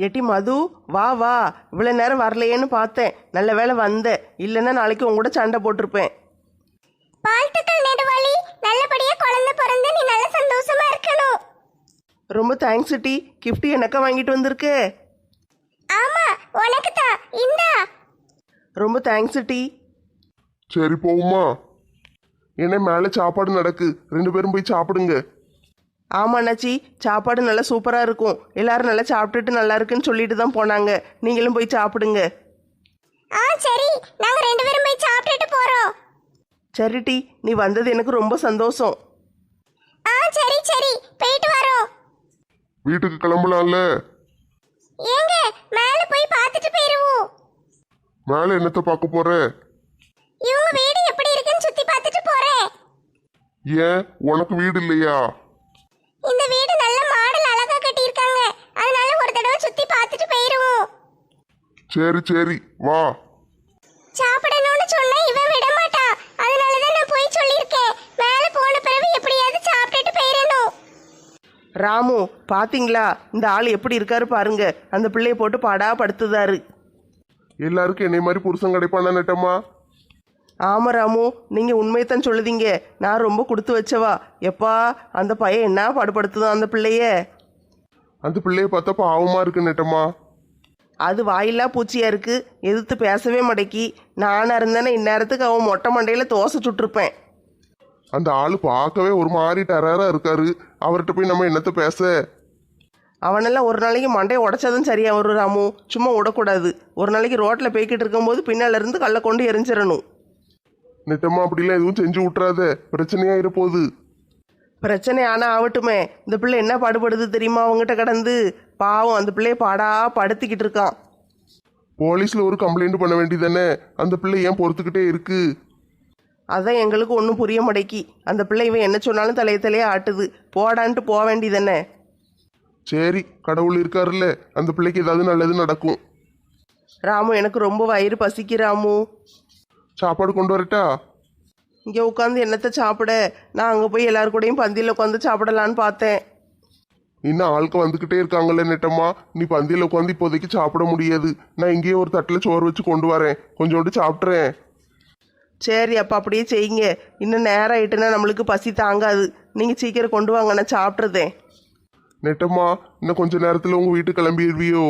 ஏட்டி மது, வா வா. இவ்வளோ நேரம் வரலையேன்னு பார்த்தேன், நல்ல வேளை வந்த. இல்லைன்னா நாளைக்கு உங்க கூட சண்டை போட்டிருப்பேன். வாழ்த்துக்கள் நெடுவாளி, நல்லபடியா குழந்தை பிறந்து நீ நல்ல சந்தோஷமா இருக்கணும். ரொம்ப தேங்க்ஸ் டி. கிஃப்ட் எனக்கா வாங்கிட்டு வந்திருக்கு. ஆமா, உனக்கு தான். இந்தா. ரொம்ப தேங்க்ஸ் டி. சரி போகுமா? என்ன மேலே சாப்பாடு நடக்கு, 2 பேரும் போய் சாப்பிடுங்க. ஆமா அண்ணாச்சி, சாப்பாடு நல்லா சூப்பராக இருக்கும். எல்லாரும் நல்லா சாப்பிட்டுட்டு நல்லா இருக்குன்னு சொல்லிட்டு தான் போனாங்க. நீங்களும் போய் சாப்பிடுங்க. சரி, நாங்க 2 பேரும் போய் சாப்பிட்டுட்டு போறோம். சரி டி, நீ வந்தது எனக்கு ரொம்ப சந்தோஷம். சரி சரி, போயிட்டு வரோம். வீட்டுக்கு கிளம்பலாம்ல? ஏங்க, மேல போய் பார்த்துட்டு போயிருவோம். மேலே என்னத்தை பார்க்க போற? இவங்க வீடு எப்படி இருக்குன்னு சுத்தி பார்த்துட்டு போறேன். ஏன் உனக்கு வீடு இல்லையா? இந்த வீடு நல்ல மாடல் அழகா கட்டியிருக்காங்க, அதனால ஒரு தடவை சுத்தி பார்த்துட்டு போயிருவோம். சரி சரி வா. சாப்பிடணும்னு சொன்னா இவன் விட மாட்டான், அதனால தான் நான் போய் சொல்லியிருக்கேன். மேல போன பிறகு எப்படியாவது சாப்பிட்டுட்டு போயிடணும். ராமு, பாத்தீங்களா இந்த ஆள் எப்படி இருக்காரு பாருங்க. அந்த பிள்ளைய போட்டு பாடா படுத்துதாரு. எல்லாருக்கும் என்னை மாதிரி புருஷன் கிடைப்பானா நெட்டம்மா? ஆமா ராமு, நீங்க உண்மையத்தான் சொல்லுதீங்க. நான் ரொம்ப கொடுத்து வச்சவா. எப்பா, அந்த பையன் என்ன பாடுபடுத்துதான் அந்த பிள்ளைய. அந்த பிள்ளைய பார்த்தா பாவமா இருக்கு நெட்டம்மா. அது வாயில்லா பூச்சியா இருக்கு, எதிர்த்து பேசவே மாட்டேக்கி. நானா இருந்தேன்னா இந்நேரத்துக்கு அவன் மொட்டை மண்டையில தோசை சுட்டிருப்பேன். அந்த ஆளு பார்க்கவே ஒரு மாதிரி டெரரா இருக்காரு. அவர்கிட்ட போய் நம்ம என்னத்த பேச? அவனெல்லாம் ஒரு நாளைக்கு மண்டையை உடைச்சாதான் சரியா வரும் ராமு. சும்மா விடக்கூடாது. ஒரு நாளைக்கு ரோட்டில் போய்கிட்டு இருக்கும்போது பின்னால இருந்து கல்லை கொண்டு எரிஞ்சிடணும். நெட்டம்மா அப்படிலாம் எதுவும் செஞ்சு விட்றாத, பிரச்சனையா இருப்போது. பிரச்சனை ஆனால் ஆகட்டுமே. இந்த பிள்ளை என்ன பாடுபடுது தெரியுமா அவங்ககிட்ட கடந்து? பாவம், அந்த பிள்ளைய பாடா படுத்திக்கிட்டு இருக்கான். போலீஸ்ல ஒரு கம்ப்ளைண்ட் பண்ண வேண்டியதானே? அந்த பிள்ளை ஏன் பொறுத்துக்கிட்டே இருக்கு? அதான் எங்களுக்கு ஒன்றும் புரிய மாட்டேக்கி. அந்த பிள்ளை இவன் என்ன சொன்னாலும் தலையே ஆட்டுது. போடான்ட்டு போக வேண்டியதானே. சரி, கடவுள் இருக்காருல்ல, அந்த பிள்ளைக்கு ஏதாவது நல்லது நடக்கும். ராமு, எனக்கு ரொம்ப வயிறு பசிக்கு ராமு. சாப்பாடு கொண்டு வரட்டா? இங்கே உட்காந்து என்னத்தை சாப்பிட? நான் அங்கே போய் எல்லாரு கூடயும் பந்தியில் உட்காந்து சாப்பிடலான்னு பார்த்தேன். இன்னும் ஆட்கள் வந்துக்கிட்டே இருக்காங்கல்ல நெட்டம்மா, நீ பந்தியில் உட்காந்து இப்போதைக்கு சாப்பிட முடியாது. நான் இங்கேயே ஒரு தட்டில் சோறு வச்சு கொண்டு வரேன், கொஞ்சோண்டு சாப்பிட்றேன். சரி அப்போ அப்படியே செய்யுங்க. இன்னும் நேரம் ஆயிட்டுன்னா நம்மளுக்கு பசி தாங்காது. நீங்கள் சீக்கிரம் கொண்டு வாங்க, நான் சாப்பிட்றதேன். நெட்டம்மா, இன்னும் கொஞ்ச நேரத்தில் உங்கள் வீட்டுக்கு கிளம்பிடுவியோ?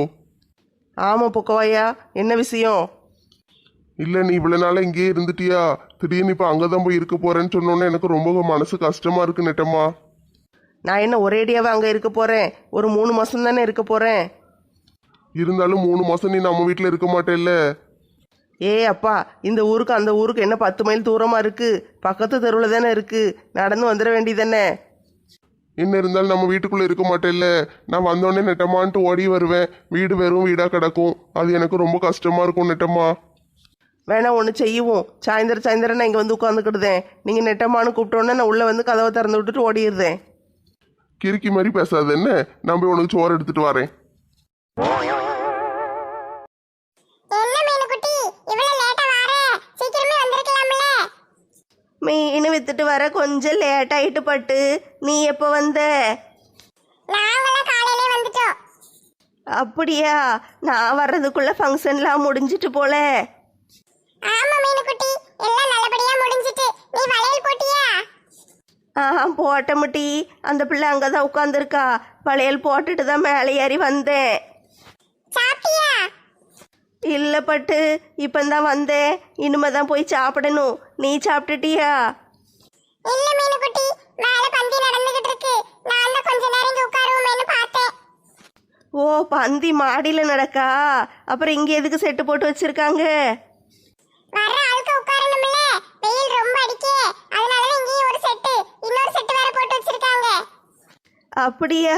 ஆமாம் பொக்கவாயா, என்ன விஷயம்? இல்லை, நீ இவ்வளோ நாளாக இங்கேயே இருந்துட்டியா? திடீர்னு இப்போ அங்கே தான் போய் இருக்க போகிறேன்னு சொன்னோன்னே எனக்கு ரொம்ப மனசு கஷ்டமாக இருக்கு நெட்டம்மா. நான் என்ன ஒரேடியாவே அங்கே இருக்க போகிறேன்? ஒரு 3 மாதம் தானே இருக்க போகிறேன். இருந்தாலும் 3 மாதம் நீ நம்ம வீட்டில் இருக்க மாட்டேல்ல? அப்பா, இந்த ஊருக்கு அந்த ஊருக்கு என்ன 10 மைல் தூரமாக இருக்குது? பக்கத்து தெருவில் தானே இருக்குது, நடந்து வந்துட வேண்டியதானே. என்ன இருந்தாலும் நம்ம வீட்டுக்குள்ளே இருக்க மாட்டேல்ல? நான் வந்தோடனே நெட்டம்மான்ட்டு ஓடி வருவேன். வீடு வெறும் வீடாக கிடக்கும், அது எனக்கு ரொம்ப கஷ்டமாக இருக்கும் நெட்டம்மா. வேணா ஒன்று செய்யுவோம். சாயந்தரம் நான் இங்கே வந்து உட்காந்துக்கிடுதேன். நீங்கள் நெட்டம்மானு கூப்பிட்டோன்னே நான் உள்ளே வந்து கதவை திறந்து விட்டுட்டு ஓடிடுறேன். கிறுக்கி மாதிரி பேசாத என்ன? நான் போய் உனக்கு சோறு எடுத்துட்டு வரேன். மீன் வித்துட்டு வர கொஞ்சம் லேட் ஆயிட்டு பட்டு. நீ எப்போ வந்த? அப்படியா? நான் வர்றதுக்குள்ள ஃபங்க்ஷன்லாம் முடிஞ்சிட்டு போல. போட்டமுட்டி, அந்த பிள்ளை அங்கதான் உட்காந்துருக்கா. வளையல் போட்டுட்டு தான் மேலே ஏறி வந்தேன். இல்லை பட்டு, இப்பந்தான் வந்தேன். இனிமே தான் போய் சாப்பிடணும். நீ சாப்பிட்டுட்டியா? ஓ, பந்தி மாடியில் நடக்கா? அப்புறம் இங்கே எதுக்கு செட்டு போட்டு வச்சிருக்காங்க? அப்படியா?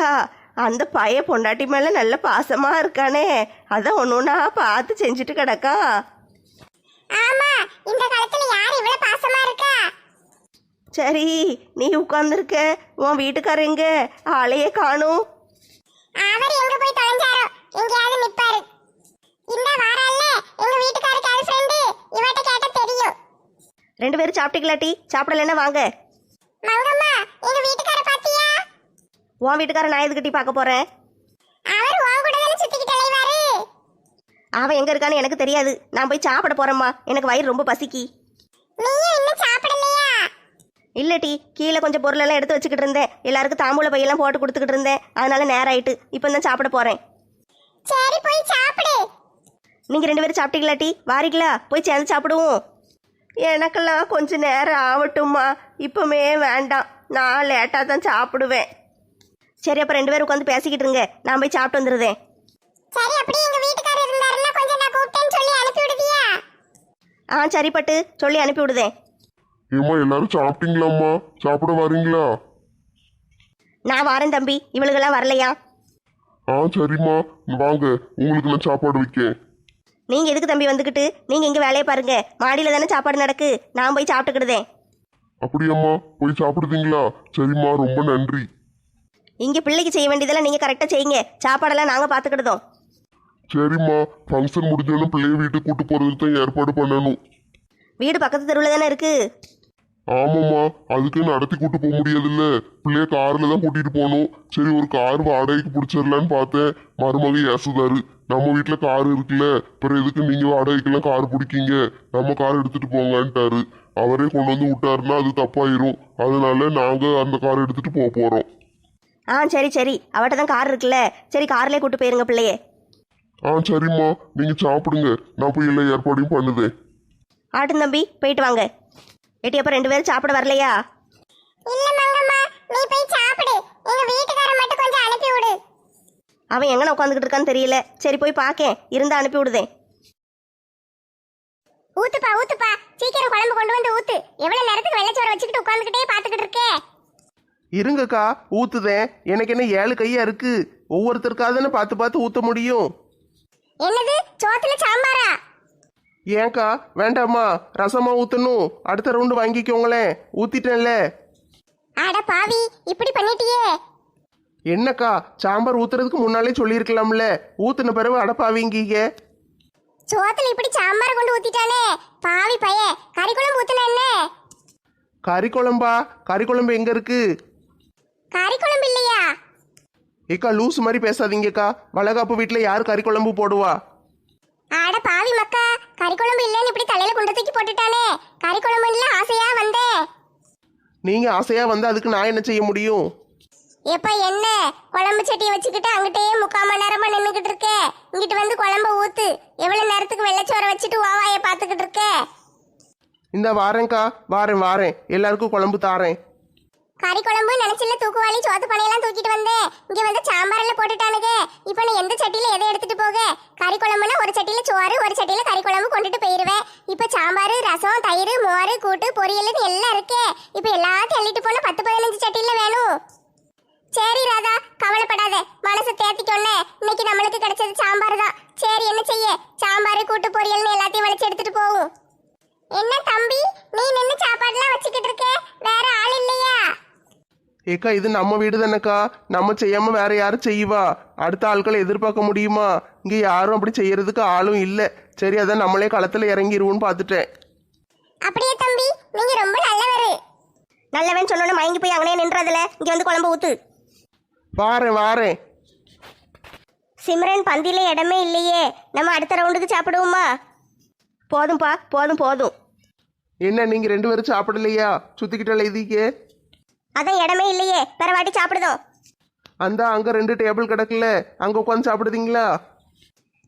அந்த பைய பொண்டாட்டி மேலே நல்ல பாசமாக இருக்கானே, அதான் ஒன்றுனா பார்த்து செஞ்சுட்டு கிடக்கா. சரி, நீ உட்கார்ந்துருக்க. உன் வீட்டுக்காரங்க ஆளையே காணும். ரெண்டு பேரும் சாப்பிட்டீங்களா? டீ சாப்பிடலன்னா வாங்க. உன் வீட்டுக்கார நான் எதுக்கு டீ பார்க்க போறேன்? அவன் எங்க இருக்கான்னு எனக்கு தெரியாது. நான் போய் சாப்பிட போறேம்மா. எனக்கு வயிறு ரொம்ப பசிக்கி. நீயும் இன்னும் சாப்பிடலையா? இல்லட்டி, கீழே கொஞ்சம் பொருளெல்லாம் எடுத்து வச்சுக்கிட்டு இருந்தேன். எல்லாருக்கும் தாம்பூல பையெல்லாம் போட்டு கொடுத்துக்கிட்டு இருந்தேன். அதனால நேரம் ஆயிட்டு. இப்போ தான் சாப்பிட போறேன். சரி போய் சாப்பிடு. நீங்க 2 பேரும் சாப்பிட்டீங்களாட்டி? வாரிங்களா? போய் சேர்ந்து சாப்பிடுவோம். எனக்கெல்லாம் கொஞ்சம் நேரம் ஆகட்டும்மா, இப்போமே வேண்டாம், நான் லேட்டாக தான் சாப்பிடுவேன். சரி, அப்போ 2 பேரும் உட்காந்து பேசிக்கிட்டு இருங்க. நான் போய் சாப்பிட்டு வந்துடுறேன். சரி, அப்படியே எங்க வீட்டுக்காரர் இருந்தாருன்னா கொஞ்சம் நான் கூப்பிட்டேன்னு சொல்லி அனுப்பி விடுவியா? சரி பட்டு, சொல்லி அனுப்பி விடுதேன். ஏம்மா எல்லாரும் சாப்பிட்டீங்களாம்மா? சாப்பிட வரீங்களா? நான் வாரேன் தம்பி. இவளுகெல்லாம் வரலையா? சரிம்மா, வாங்க, உங்களுக்கு நான் சாப்பாடு வைக்கேன். நீங்க எதுக்கு தம்பி வந்துக்கிட்டு? நீங்க இங்க வேலையை பாருங்க. மாடியில தானே சாப்பாடு நடக்கு. நான் போய் சாப்பிட்டுக்கிடுதேன். அப்படியாம்மா, போய் சாப்பிடுதீங்களா? சரிம்மா, ரொம்ப நன்றி. இங்க பிள்ளைக்கு செய்ய வேண்டியதெல்லாம் நீங்க கரெக்டா செய்யுங்க. சாப்பாடெல்லாம் நாங்க பாத்துக்கிடுதோம். சரிம்மா, ஃபங்க்ஷன் முடிஞ்சோன்னு பிள்ளைய வீட்டுக்கு கூட்டு போறதுக்கு தான் ஏற்பாடு பண்ணணும். வீடு பக்கத்து தெருவில் தானே இருக்கு. ஆமாம்மா, அதுக்கு நடத்தி கூட்டு போக முடியாதுல்ல. பிள்ளைய கார்ல தான் கூட்டிட்டு போகணும். சரி, ஒரு கார் வாடகைக்கு பிடிச்சிடலான்னு பார்த்தேன். மருமக ஏசுதாரு, நம்ம வீட்டுல கார் இருக்குல்ல, அப்புறம் எதுக்கு நீங்க வாடகைக்கெல்லாம் கார் பிடிக்கீங்க, நம்ம கார் எடுத்துட்டு போங்கன்ட்டாரு. அவரே கொண்டு வந்து விட்டாருன்னா அது தப்பாயிரும். அதனால நாங்க அந்த கார் எடுத்துட்டு போறோம். சரி சரி, அவட்ட தான் கார் இருக்குல்ல. சரி, கார்லயே கூட்டு போயிருங்க பிள்ளைய. சரிம்மா, நீங்க சாப்பிடுங்க, நான் போய் எல்லா ஏற்பாடையும் பண்ணுதேன். ஆட்டும் தம்பி, போயிட்டு வாங்க. ஏட்டி, அப்ப 2 பேரும் சாப்பிட வரலையா? இல்ல மங்கம்மா, நீ போய் சாப்பிடு. எங்க வீட்டுக்காரர் மட்டும் கொஞ்சம் அனுப்பி விடு. அவன் எங்கன உட்காந்துக்கிட்டு இருக்கான்னு தெரியல. சரி, போய் பார்க்கேன். இருந்தா அனுப்பி விடுதேன். ஊத்துப்பா ஊத்துப்பா, சீக்கிரம் குழம்பு கொண்டு வந்து ஊத்து. எவ்வளவு நேரத்துக்கு வெள்ளச்சோறு வச்சுக்கிட்டு உட்காந்துக்கிட்டே பாத்துக்கிட்டு இருக்கே? இருங்கக்கா, ஊத்துதேன். எனக்கு என்ன 7 கையா இருக்கு? ஒவ்வொருத்தருக்காதானே பார்த்து பார்த்து ஊற்ற முடியும். என்னது, சோத்துல சாம்பாரா? ஏன்க்கா வேண்டாமா? ரசமா ஊற்றணும். அடுத்த ரவுண்டு வாங்கிக்கோங்களேன், ஊற்றிட்டேன்ல. அட பாவி, இப்படி பண்ணிட்டியே. என்னக்கா, சாம்பார் ஊத்துறதுக்கு முன்னாலே சொல்லியிருக்கலாம்ல. ஊத்துன பிறகு அடப்பாவீங்கீங்க. சோத்துல இப்படி சாம்பார் கொண்டு ஊத்திட்டானே பாவி பைய. கறி குழம்பு ஊத்துன என்ன? கறி குழம்பா? கறி குழம்பு எங்க இருக்கு? கறி குழம்பு இல்லையா? ஏக்கா, லூஸ் மாதிரி பேசாதீங்கக்கா. வளகாப்பு வீட்டில் யார் கறி குழம்பு போடுவா? அட பாவி மக்கா, கறி குழம்பு இல்லைன்னு இப்படி தலையில கொண்டு தூக்கி போட்டுட்டானே. கறி குழம்புல ஆசையா வந்தேன். நீங்கள் ஆசையாக வந்து அதுக்கு நான் என்ன செய்ய முடியும்? எப்ப என்ன குழம்பு சட்டியை வச்சுக்கிட்டு அங்கிட்டே 3/4 மணி நேரமா நின்றுகிட்டு இருக்க. இங்கிட்டு வந்து குழம்ப ஊத்து. எவ்வளவு நேரத்துக்கு வெள்ளச்சோரை வச்சுட்டு ஓவாய பாத்துக்கிட்டு இருக்க? இந்த வாரேன்க்கா, வாரேன். எல்லாருக்கும் குழம்பு தாரேன். கறி குழம்பு நினைச்சில தூக்குவாளி சோத்து பனையெல்லாம் தூக்கிட்டு வந்தேன். இங்க வந்து சாம்பார்ல போட்டுட்டானுங்க. இப்ப நான் எந்த சட்டியில எதை எடுத்துட்டு போக? கறி குழம்புனா ஒரு சட்டியில சோறு, ஒரு சட்டியில கறி குழம்பு கொண்டுட்டு போயிருவேன். இப்ப சாம்பார், ரசம், தயிர், மோர், கூட்டு, பொரியல் எல்லாம் இருக்கே. இப்ப எல்லாத்தையும் அள்ளிட்டு போன 10-15 சட்டியில வேணும். சரி ராதா, கவலைப்படாத, மனசு தேத்திக்கொன்னே. இன்னைக்கு நம்மளுக்கு கிடைச்சது சாம்பார் தான். சரி, என்ன செய்ய, சாம்பார், கூட்டு, பொரியல்னு எல்லாத்தையும் வலிச்சு எடுத்துட்டு போவோம். என்ன தம்பி, நீ நின்று சாப்பாடுலாம் வச்சுக்கிட்டு இருக்க? வேற ஆள் இல்லையா? ஏக்கா, இது நம்ம வீடு தானேக்கா. நம்ம செய்யாமல் வேற யாரும் செய்வா? அடுத்த ஆட்களை எதிர்பார்க்க முடியுமா? இங்கே யாரும் அப்படி செய்யறதுக்கு ஆளும் இல்லை. சரி, அதான் நம்மளே களத்தில் இறங்கிடுவோன்னு பார்த்துட்டேன். அப்படியே தம்பி, நீங்க ரொம்ப நல்லவரு. நல்லவன் சொன்னோன்னு மயங்கி போய் அங்கனே நின்றதுல இங்க வந்து குழம்பு ஊத்து. வாரேன். சிம்ரன், பந்தியில இடமே இல்லையே. நம்ம அடுத்த ரவுண்டுக்கு சாப்பிடுவோமா? போதும்பா, போதும். என்ன, நீங்கள் 2 பேரும் சாப்பிடலையா? சுற்றிக்கிட்ட எழுதிக்கே. அதான் இடமே இல்லையே, வேற வாட்டி சாப்பிடுதோம். அந்த அங்கே 2 டேபிள் கிடக்குல, அங்கே உட்காந்து சாப்பிடுதீங்களா?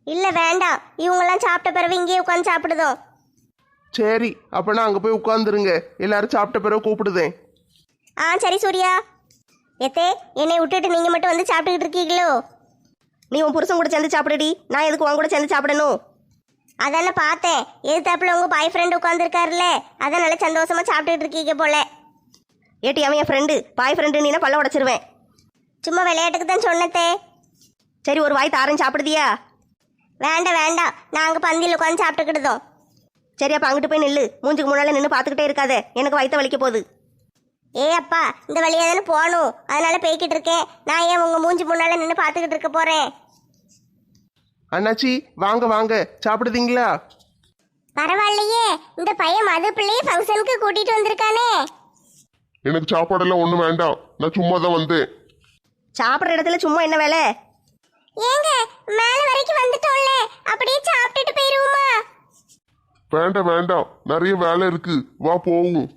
இல்ல வேண்டாம், இவங்கெல்லாம் சாப்பிட்ட பிறகு இங்கேயே உட்காந்து சாப்பிடுதோம். சரி, அப்போனா அங்கே போய் உட்காந்துருங்க. எல்லாரும் சாப்பிட்ட பிறகு கூப்பிடுதேன். சரி சூர்யா. எத்தே, என்னை விட்டுட்டு நீங்க மட்டும் வந்து சாப்பிட்டுக்கிட்டு இருக்கீங்களோ? நீ உன் புருஷன் கூட சேர்ந்து சாப்பிடுடி. நான் எதுக்கு உன் கூட சேர்ந்து சாப்பிடணும்? அதானே பார்த்தேன். எதிர்த்தாப்புல உங்க பாய் ஃப்ரெண்டு உட்காந்துருக்காருல்ல, அதான் நல்லா சந்தோஷமா சாப்பிட்டுட்டு இருக்கீங்க போல. ஏட்டி, அவன் என் ஃப்ரெண்டு. பாய் ஃப்ரெண்டு நீனா பல்ல உடச்சிருவேன். சும்மா விளையாட்டுக்கு தான் சொன்னத்தே. சரி, ஒரு வாய் தாரன் சாப்பிடுதியா? வேண்டாம், நாங்கள் பந்தியில் உட்காந்து சாப்பிட்டுக்கிடுதோம். சரி, அப்போ அங்கிட்டு போய் நில்லு. மூஞ்சுக்கு முன்னால நின்று பார்த்துக்கிட்டே இருக்காத, எனக்கு வயிற்ற வலிக்க போகுது. அப்பா, இந்த வழியாக தானே போகணும், அதனால போய்கிட்டு இருக்கேன். நான் ஏன் உங்கள் மூஞ்சி முன்னால நின்று பார்த்துக்கிட்டு இருக்க போகிறேன்? அண்ணாச்சி, வாங்க, சாப்பிடுதீங்களா? பரவாயில்லையே, இந்த பையன் மது பிள்ளையை ஃபங்க்ஷனுக்கு கூட்டிட்டு வந்திருக்கானே. எனக்கு சாப்பாடெல்லாம் ஒன்றும் வேண்டாம், நான் சும்மா தான் வந்தேன். சாப்பிட்ற இடத்துல சும்மா என்ன வேலை? ஏங்க, மேல வரைக்கும் வந்துட்டோம்ல, அப்படியே சாப்பிட்டுட்டு போயிருவோமா? வேண்டாம் வேண்டாம், நிறைய வேலை இருக்கு, வா போவோம்.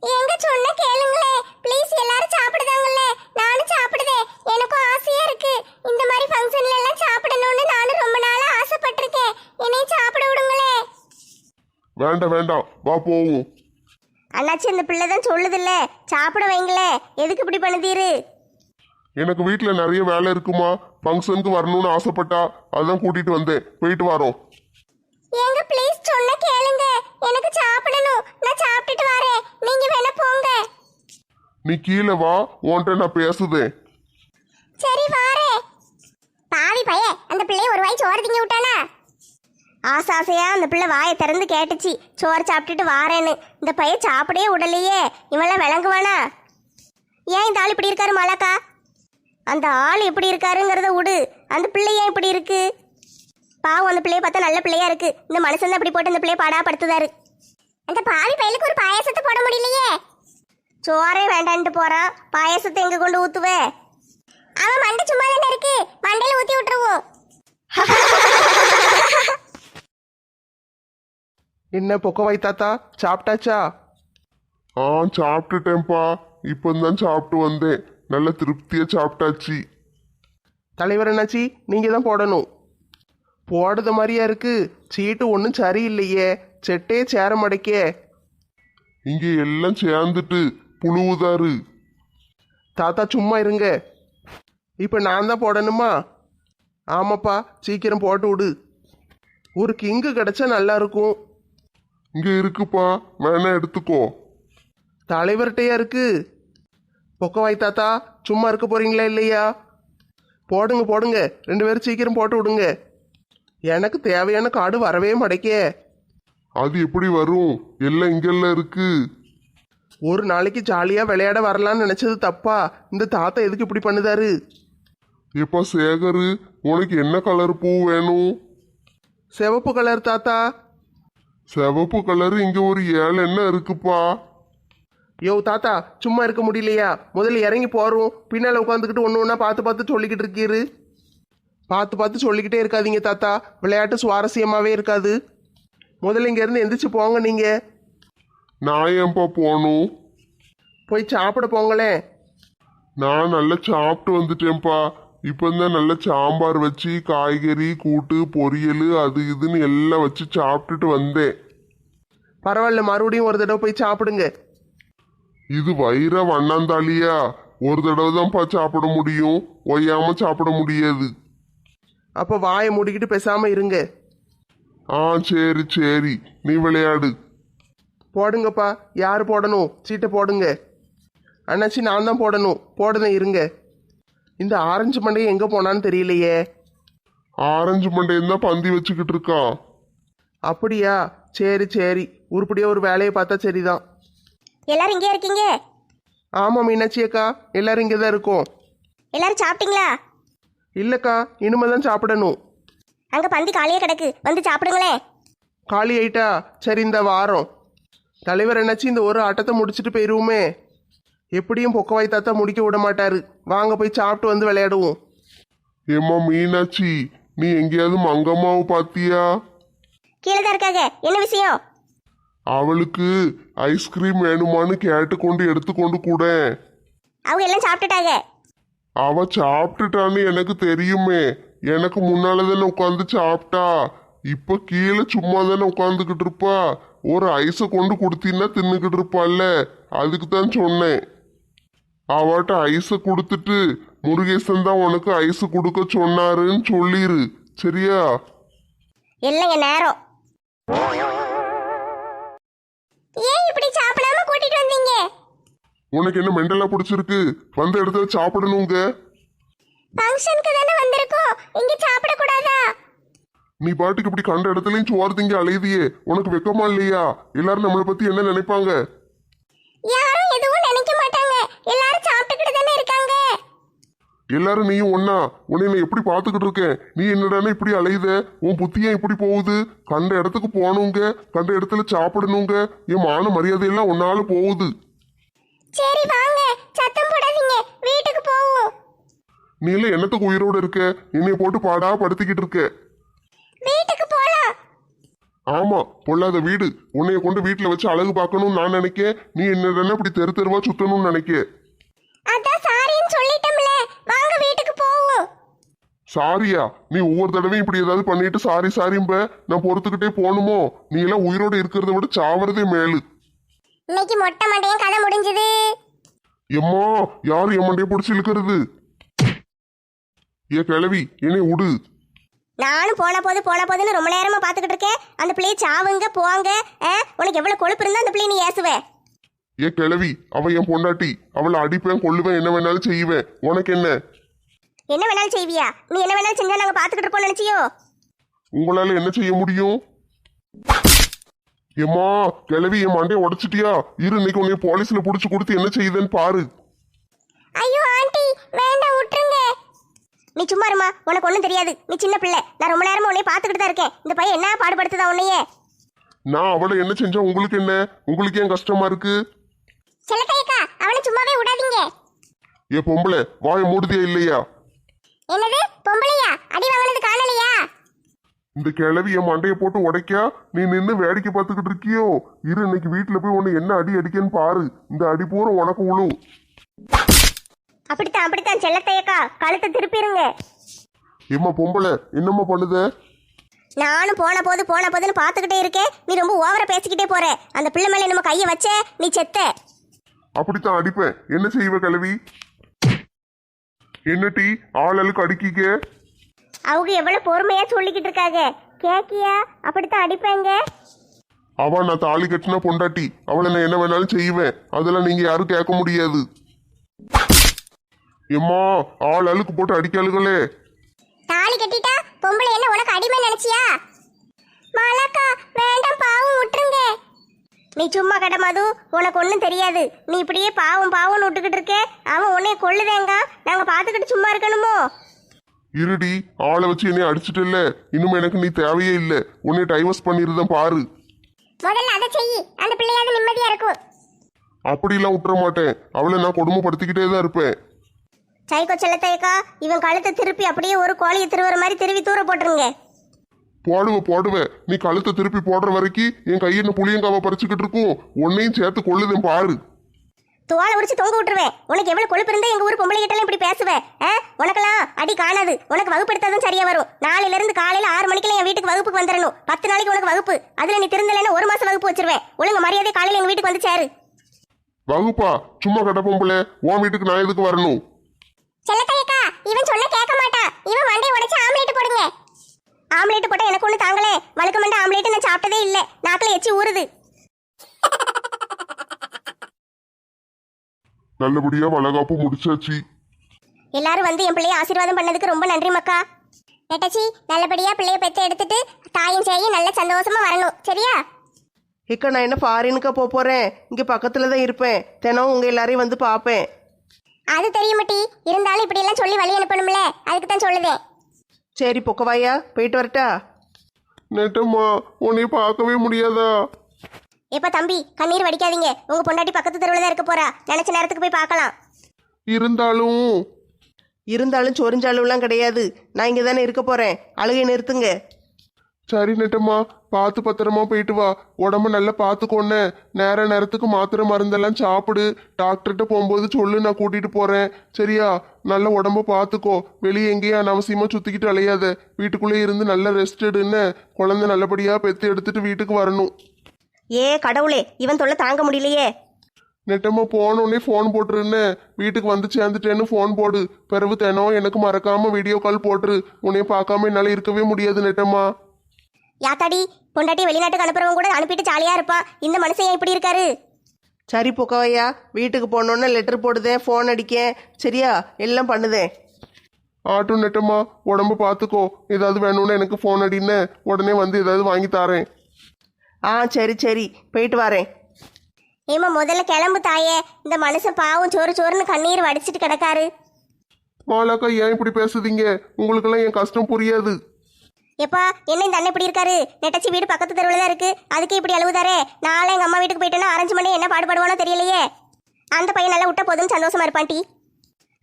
எங்க சொன்ன கேளுங்களே ப்ளீஸ். எல்லாரும் சாப்பிடுதாங்களே, நானும் சாப்பிடுதேன். எனக்கும் ஆசையா இருக்கு. இந்த மாதிரி ஃபங்க்ஷன்ல எல்லாம் சாப்பிடணும்னு நானும் ரொம்ப நாளா ஆசைப்பட்டிருக்கேன். என்னையும் சாப்பிட விடுங்களே. வேண்டாம் வேண்டாம், வா போவோம். அண்ணாச்சி இந்த பிள்ளை தான் சொல்லுதில்ல, சாப்பிட வைங்களே, எதுக்கு இப்படி பண்ணுதீரு? எனக்கு வீட்டில் நிறைய வேலை இருக்குமா, ஃபங்க்ஷனுக்கு வரணும்னு ஆசைப்பட்டா அதான் கூட்டிட்டு வந்தேன். போயிட்டு வரோம். எங்க ப்ளீஸ் சொன்ன கேளுங்க. எனக்கு சாப்பிடணும். நான் சாப்பிட்டுட்டு வரேன். நீங்க வேணா போங்க. நீ கீழே வா, உன்கிட்ட நான் பேசுதேன். சரி வாரேன். பாவி பைய, அந்த பிள்ளைய ஒரு வாய் சோறு திங்க விட்டானா? ஆசை ஆசையா அந்த பிள்ளை வாயை திறந்து கேட்டுச்சு, சோறு சாப்பிட்டுட்டு வாரேன்னு. இந்த பையன் சாப்பிடவே விடலையே, இவெல்லாம் விளங்குவானா? ஏன் இந்த ஆள் இப்படி இருக்காரு மாலாக்கா? அந்த ஆள் எப்படி இருக்காருங்கிறத விடு, அந்த பிள்ளை ஏன் இப்படி இருக்கு? பாவம், அந்த பிள்ளைய பார்த்தா நல்ல பிள்ளையா இருக்கு. இந்த மனுஷன் தான் இப்படி போட்டு அந்த பிள்ளைய பாடா படுத்துதாரு. அந்த பாவி பையலுக்கு ஒரு பாயாசத்தை போட முடியலையே. சோறே வேண்டான்ட்டு போறான், பாயாசத்தை எங்க கொண்டு ஊத்துவே? அவன் மண்டை சும்மா தானே இருக்கு, மண்டையில ஊத்தி விட்டுருவோம். என்ன பொக்கவாய் தாத்தா, சாப்பிட்டாச்சா? ஆ சாப்பிட்டுட்டேன்ப்பா, இப்போதான் சாப்பிட்டு வந்தேன். நல்ல திருப்தியா சாப்பிட்டாச்சு. தலைவர் என்னாச்சி, நீங்கள் தான் போடணும். போடுற மாதிரியா இருக்கு. சீட்டு ஒன்றும் சரியில்லையே, செட்டே சேர மடைக்கே. இங்க எல்லாம் சேர்ந்துட்டு புழுவுதாரு. தாத்தா சும்மா இருங்க. இப்போ நான் தான் போடணுமா? ஆமாப்பா, சீக்கிரம் போட்டு விடு. ஒரு கிங்கு கிடைச்சா நல்லா இருக்கும். இங்க இருக்குப்பா, வேணா எடுத்துக்கோ. தலைவர்கிட்டயா இருக்கு? பொக்கவாய் தாத்தா, சும்மா இருக்க போறீங்களா இல்லையா? போடுங்க போடுங்க, 2 பேரும் சீக்கிரம் போட்டு விடுங்க. எனக்கு தேவையான கார்டு வரவே மடைக்கே. அது எப்படி வரும், எல்லாம் இங்கெல்லாம் இருக்கு. ஒரு நாளைக்கு ஜாலியாக விளையாட வரலான்னு நினச்சது தப்பா? இந்த தாத்தா எதுக்கு இப்படி பண்ணுதாரு? எப்பா சேகரு, உனக்கு என்ன கலர் பூ வேணும்? சிவப்பு கலர் தாத்தா. சிவப்பு கலர் இங்க ஒரு 7 என்ன இருக்குப்பா. யோ தாத்தா, சும்மா இருக்க முடியலையா? முதல்ல இறங்கி போகிறோம். பின்னால் உட்காந்துக்கிட்டு ஒன்று ஒன்றா பார்த்து பார்த்து சொல்லிக்கிட்டு இருக்கீரு. பார்த்து பார்த்து சொல்லிக்கிட்டே இருக்காதீங்க தாத்தா, விளையாட்டு சுவாரஸ்யமாகவே இருக்காது. முதல்ல இங்கேருந்து எந்திரிச்சு போங்க. நீங்கள் நான் ஏன்பா போகணும்? போய் சாப்பிட போங்களேன். நான் நல்லா சாப்பிட்டு வந்துட்டேன்ப்பா. இப்போதான் நல்ல சாம்பார் வச்சு காய்கறி கூட்டு பொரியல் அது இதுன்னு எல்லாம் வச்சு சாப்பிட்டுட்டு வந்தேன். பரவாயில்ல, மறுபடியும் ஒரு தடவை போய் சாப்பிடுங்க. இது வயிற வண்ணாந்தாலியா? ஒரு தடவை தான்ப்பா சாப்பிட முடியும், ஒய்யாம சாப்பிட முடியாது. அப்போ வாயை மூடிக்கிட்டு பேசாமல் இருங்க. ஆ சரி சரி, நீ விளையாடு. போடுங்கப்பா. யார் போடணும்? சீட்டை போடுங்க. அண்ணாச்சி, நான் தான் போடணும். போடுதேன் இருங்க. இந்த ஆரஞ்சு மண்டையை எங்கே போனான்னு தெரியலையே. ஆரஞ்சு மண்டையன் தான் பந்தி வச்சுக்கிட்டு இருக்கான். அப்படியா? சரி சரி, உருப்படியாக ஒரு வேலையை பார்த்தா சரிதான். எல்லாரும் இங்கே இருக்கீங்க? ஆமாம் மீனாட்சி அக்கா, எல்லாரும் இங்கே தான் இருக்கோம். எல்லாரும் சாப்பிட்டீங்களா? இல்லைக்கா, இனிமேல் தான் சாப்பிடணும். அங்க பந்தி காலியே கிடக்கு, வந்து சாப்பிடுங்களேன். காலி ஆயிட்டா? சரி, இந்த வாரம் தலைவர் என்னாச்சு, இந்த ஒரு ஆட்டத்தை முடிச்சுட்டு போயிடுவோமே. எப்படியும் பொக்கவாய் தாத்தா முடிக்க விட மாட்டாரு. வாங்க போய் சாப்பிட்டு வந்து விளையாடுவோம். ஏம்மா மீனாட்சி, நீ எங்கேயாவது மங்கம்மாவை பாத்தியா? கீழே தான் இருக்காங்க. என்ன விஷயம்? அவளுக்கு ஐஸ்கிரீம் வேணுமான்னு கேட்டுக்கொண்டு எடுத்துக்கொண்டு கூட. அவங்க எல்லாம் சாப்பிட்டுட்டாங்க. அவ சாப்பிட்டுட்டான்னு எனக்கு தெரியுமே, எனக்கு முன்னால தானே உட்காந்து சாப்பிட்டா. இப்ப கீழே சும்மா தானே உட்காந்துக்கிட்டு இருப்பா. ஒரு ஐஸை கொண்டு கொடுத்தீங்கன்னா தின்னுக்கிட்டு இருப்பாள்ல, அதுக்கு தான் சொன்னேன். அவட்ட ஐஸை கொடுத்துட்டு முருகேசன் தான் உனக்கு ஐஸ் கொடுக்க சொன்னாருன்னு சொல்லிரு, சரியா? இல்லைங்க நேரம். ஏன் இப்படி சாப்பிடாம கூட்டிட்டு வந்தீங்க? உனக்கு என்ன மெண்டலா பிடிச்சிருக்கு? வந்த இடத்துல சாப்பிடணுங்க. ஃபங்க்ஷனுக்கு தானே வந்திருக்கோம், இங்க சாப்பிட கூடாதா? நீ பாட்டுக்கு இப்படி கண்ட இடத்துலயும் சோறு திங்க அலையுதியே, உனக்கு வெக்கமா இல்லையா? எல்லாரும் நம்மளை பத்தி என்ன நினைப்பாங்க? யாரும் எதுவும் நினைக்க மாட்டாங்க. எல்லாரும் சாப்பிட்டுக்கிட்டு தானே இருக்காங்க. எல்லாரும் நீயும் ஒன்னா, உன்னை நான் எப்படி பாத்துக்கிட்டு இருக்கேன். நீ என்னடானே இப்படி அலையுத? உன் புத்தியா இப்படி போகுது? கண்ட இடத்துக்கு போகணுங்க, கண்ட இடத்துல சாப்பிடணுங்க. என் மான மரியாதையெல்லாம் ஒன்னால போகுது. சரி வாங்க, சத்தம் போடாதீங்க, வீட்டுக்கு போவோம். நீ எல்லாம் என்னத்துக்கு உயிரோட இருக்க? என்னை போட்டு பாடா படுத்திக்கிட்டு இருக்க. வீட்டுக்கு போலாம். ஆமா, பொல்லாத வீடு. உன்னைய கொண்டு வீட்டுல வச்சு அழகு பார்க்கணும்னு நான் நினைக்கேன். நீ என்ன இப்படி தெரு தெருவா சுத்தணும்னு நினைக்க. அதான் சாரின்னு சொல்லிட்டோம்ல, வாங்க வீட்டுக்கு போவோம். சாரியா? நீ ஒவ்வொரு தடவையும் இப்படி ஏதாவது பண்ணிட்டு சாரி சாரிம்ப நான் பொறுத்துக்கிட்டே போகணுமோ? நீ எல்லாம் உயிரோட இருக்கிறத விட சாவறதே மேலு. இன்னைக்கு மொட்டை மண்டையும் கதை முடிஞ்சது. எம்மா, யாரு என் மண்டையை பிடிச்சி இழுக்கிறது? ஏ கிழவி, என்னை விடு. நானும் போன போதுன்னு ரொம்ப நேரமா பாத்துக்கிட்டு இருக்கேன். அந்த பிள்ளைய சாவுங்க போங்க. உனக்கு எவ்வளவு கொழுப்பு இருந்தா அந்த பிள்ளைய நீ ஏசுவ? ஏ கிழவி, அவ என் பொண்டாட்டி. அவளை அடிப்பேன், கொள்ளுவேன், என்ன வேணாலும் செய்வேன். உனக்கு என்ன? என்ன வேணாலும் செய்வியா? நீ என்ன வேணாலும் செஞ்சா நாங்க பாத்துக்கிட்டு இருப்போம் நினைச்சியோ? உங்களால என்ன செய்ய முடியும்? எம்மா கிழவி, என் மண்டையை உடைச்சிட்டியா? இரு, இன்னைக்கு உன்னை போலீஸ்ல புடிச்சு கொடுத்து என்ன செய்யுதுன்னு பாரு. ஐயோ ஆண்டி, வேண்டாம் விட்டுருங்க. நீ சும்மா இருமா, உனக்கு ஒண்ணும் தெரியாது. நீ சின்ன பிள்ளை. நான் ரொம்ப நேரமா உன்னைய பாத்துக்கிட்டு தான் இருக்கேன். இந்த பையன் என்ன பாடுபடுத்துதா உன்னையே? நான் அவளை என்ன செஞ்சா உங்களுக்கு என்ன? உங்களுக்கு ஏன் கஷ்டமா இருக்கு? செல்லத்தையக்கா, அவனை சும்மாவே விடாதீங்க. ஏ பொம்பளை, வாய மூடுதியா இல்லையா? என்னது பொம்பளையா? அடி வாங்கினது காணலையா? இந்த கிழவி என் மண்டையை போட்டு உடைக்கா, நீ நின்று வேடிக்கை பார்த்துக்கிட்டு இருக்கியோ? இரு, இன்னைக்கு வீட்டுல போய் உன்னை என்ன அடி அடிக்கன்னு பாரு. இந்த அடி பூரா உனக்கு உழு. அப்படித்தான் செல்லத்தையக்கா, கழுத்தை திருப்பிடுங்க. ஏம்மா பொம்பளை, என்னம்மா பண்ணுத? நானும் போன போதுன்னு பாத்துக்கிட்டே இருக்கேன். நீ ரொம்ப ஓவரா பேசிக்கிட்டே போற. அந்த பிள்ளை மேல நம்ம கையை வச்ச நீ செத்த. அப்படித்தான் அடிப்பேன். என்ன செய்வ கிழவி? என்ன டீ ஆளுக்கு அடிக்கிக்க? அவங்க எவ்வளவு பொறுமையா சொல்லிக்கிட்டு இருக்காங்க, கேக்கியா? அப்படித்தான் அடிப்பாங்க. அவ நான் தாலி கட்டின பொண்டாட்டி. அவளை நான் என்ன வேணாலும் செய்வேன். அதெல்லாம் நீங்க யாரும் கேட்க முடியாது. எம்மா, ஆள் அழுக்கு போட்டு அடிக்காளுகளே. தாலி கட்டிட்டா பொம்பளை என்ன உனக்கு அடிமை நினைச்சியா? மாலாக்கா, வேண்டாம், பாவம் விட்டுருங்க. நீ சும்மா கட மது, உனக்கு ஒன்றும் தெரியாது. நீ இப்படியே பாவம்னு விட்டுக்கிட்டு இருக்க. அவன் உன்னைய கொள்ளுதேங்க. நாங்க பாத்துக்கிட்டு சும்மா இருக்கணுமோ? இருடி, ஆளை வச்சு என்னை அடிச்சிட்டல்ல, இன்னும் எனக்கு நீ தேவையே இல்லை. உன்னை டைவர்ஸ் பண்ணிருந்தேன் பாரு. முதல்ல அதை செய், அந்த பிள்ளையாவது நிம்மதியா இருக்கும். அப்படிலாம் விட்டுற மாட்டேன். அவளை நான் கொடுமைப்படுத்திக்கிட்டே தான் இருப்பேன். சைக்கோ செல்லத்தையக்கா, இவன் கழுத்தை திருப்பி அப்படியே ஒரு கோழியை திருவுற மாதிரி திருவி தூர போட்டுருங்க. போடுவேன். நீ கழுத்தை திருப்பி போடுற வரைக்கும் என் கையை என்ன புளியங்காவை பறிச்சுக்கிட்டு இருக்கும். உன்னையும் சேர்த்து கொள்ளுதேன் பாரு. தோலை உரிச்சு தொங்க விட்டுருவேன். உனக்கு எவ்வளவு கொழுப்பு இருந்தா எங்க ஊர் பொம்பளை கிட்ட இப்படி பேசுவேன்? உனக்கெல்லாம் அடி காணாது. உனக்கு வகுப்பு எடுத்தாதான் சரியா வரும். நாளையில இருந்து காலையில 6 மணிக்கெல்லாம் என் வீட்டுக்கு வகுப்புக்கு வந்துடணும். 10 நாளைக்கு உனக்கு வகுப்பு. அதுல நீ திருந்தலைன்னு 1 மாசம் வகுப்பு வச்சிருவேன். ஒழுங்கு மரியாதை காலையில எங்க வீட்டுக்கு வந்து சேரு. வகுப்பா? சும்மா கட்ட பொம்பளை, உன் வீட்டுக்கு நான் எதுக்கு வரணும்? செல்லத்தையக்கா, இவன் சொன்ன கேட்க மாட்டான். இவன் மண்டையை உடைச்சு ஆம்லேட் போடுங்க. ஆம்லேட் போட்டா எனக்கு ஒண்ணு தாங்களே. வழுக்க மண்ட ஆம்லேட் நான் சாப்பிட்டதே இல்ல. நாக்குல எச்சி ஊறுது. நல்லபடியா வளகாப்பு முடிச்சாச்சு. எல்லாரும் வந்து என் பிள்ளைய ஆசீர்வாதம் பண்ணதுக்கு ரொம்ப நன்றி மக்கா. நெட்டச்சி, நல்லபடியா பிள்ளைய பெத்து எடுத்துட்டு தாயும் செய்யும் நல்ல சந்தோஷமா வரணும், சரியா? இக்கா, நான் என்ன ஃபாரினுக்கா போறேன்? இங்க பக்கத்துல தான் இருப்பேன். தினம் உங்க எல்லாரையும் வந்து பார்ப்பேன். அது தெரியுமட்டி, இருந்தாலும் இப்படி எல்லாம் சொல்லி வழி அனுப்பணும்ல, அதுக்கு தான் சொல்லுதேன். சரி பொக்கவாயா, போயிட்டு வரட்டா? நெட்டம்மா, உன்னை பார்க்கவே முடியாதா? எப்ப தம்பி, கண்ணீர் வடிக்காதீங்க. உங்க பொண்டாட்டி பக்கத்து தெருவில் தான் இருக்க போறா. நினைச்ச நேரத்துக்கு போய் பார்க்கலாம். இருந்தாலும் சொரிஞ்சாலும்லாம் கிடையாது. நான் இங்கே தானே இருக்க போறேன். அழுகை நிறுத்துங்க. சரி நெட்டம்மா, பார்த்து பத்திரமா போயிட்டு வா. உடம்ப நல்லா பார்த்துக்கோன்னு. நேரத்துக்கு மாத்திரை மருந்தெல்லாம் சாப்பிடு. டாக்டர்கிட்ட போகும்போது சொல்லு, நான் கூட்டிட்டு போறேன். சரியா? நல்ல உடம்ப பார்த்துக்கோ. வெளியே எங்கேயும் அனாவசியமா சுத்திக்கிட்டு அலையாத. வீட்டுக்குள்ளே இருந்து நல்ல ரெஸ்ட் எடுன்னு. குழந்தை நல்லபடியா பெத்து எடுத்துட்டு வீட்டுக்கு வரணும். ஏ கடவுளே, இவன் தொல்லை தாங்க முடியலையே. நெட்டம்மா, போனோடனே ஃபோன் போட்டுருன்னு. வீட்டுக்கு வந்து சேர்ந்துட்டேன்னு ஃபோன் போடு. பிறகு தினம் எனக்கு மறக்காம வீடியோ கால் போட்டுரு. உன்னைய பார்க்காம என்னால இருக்கவே முடியாது நெட்டம்மா. யாத்தாடி, பொண்டாட்டி வெளிநாட்டுக்கு அனுப்புறவங்க கூட அனுப்பிட்டு ஜாலியா இருப்பான். இந்த மனுஷன் ஏன் இப்படி இருக்காரு? சரி பொக்கவையா, வீட்டுக்கு போனோன்னே லெட்டர் போடுதேன், ஃபோன் அடிக்கேன். சரியா? எல்லாம் பண்ணுதேன். ஆட்டும் நெட்டம்மா, உடம்பு பார்த்துக்கோ. ஏதாவது வேணும்னு எனக்கு ஃபோன் அடின்னு. உடனே வந்து ஏதாவது வாங்கி தாரேன். சரி, போயிட்டு வரேன். ஏமா முதல்ல கிளம்பு தாயே. இந்த மனுஷன் பாவம் சோறுன்னு கண்ணீர் வடிச்சிட்டு கிடக்காரு. மாலாக்கா, ஏன் இப்படி பேசுதீங்க? உங்களுக்கெல்லாம் என் கஷ்டம் புரியாது. எப்பா, என்ன இந்த அண்ணன் இப்படி இருக்காரு? நெட்டச்சி வீடு பக்கத்து தெருவில் தான் இருக்கு. அதுக்கு இப்படி அழுவுதாரே. நாளை எங்க அம்மா வீட்டுக்கு போயிட்டேன்னா அரேஞ்ச் பண்ணி என்ன பாடுபடுவானோ தெரியலையே. அந்த பையன் நல்லா விட்ட போதுன்னு சந்தோஷமா இருப்பான் டி.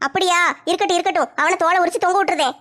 அப்படியா? இருக்கட்டும். அவனை தோலை உரிச்சு தொங்க விட்டுருதேன்.